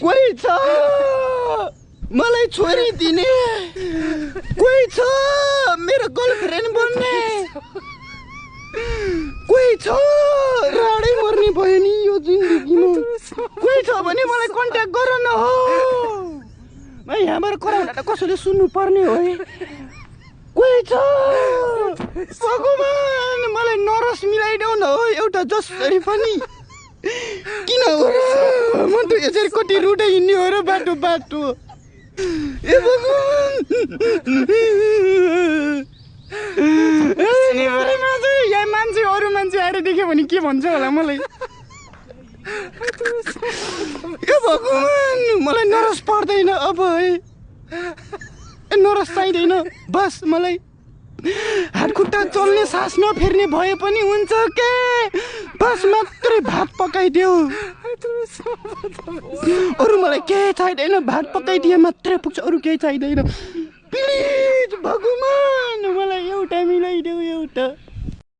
कोही छ मलाई छोरी दिने कोही छ मेरो गर्लफ्रेन्ड बन्ने कोही छ राडै मर्ने भयो नि यो जिन्दगीमा कोही छ भने मलाई कन्ट्याक्ट गर न हो यहाँबाट कराउँदा त कसैले सुन्नु पर्ने हो है कोही छ भगवान मलाई नरस मिलाइदेऊ न हो एउटा जसरी पनि किन हो र म त यसरी कति रुटै हिँड्ने हो र बाटो बाटो ए भगवान यहाँ मान्छे अरू मान्छे आएर देख्यो भने के भन्छ होला मलाई ए भगवान मलाई नरस पर्दैन अब है नरस चाहिँदैन बस मलाई हात खुट्टा चल्ने सास नफेर्ने भए पनि हुन्छ के बस मात्रै भात पकाइदेऊ अरू मलाई केही चाहिँदैन भात पकाइदिए मात्रै पुग्छ अरू केही चाहिँदैन प्लिज भगवान मलाई एउटा मिलाइदेऊ एउटा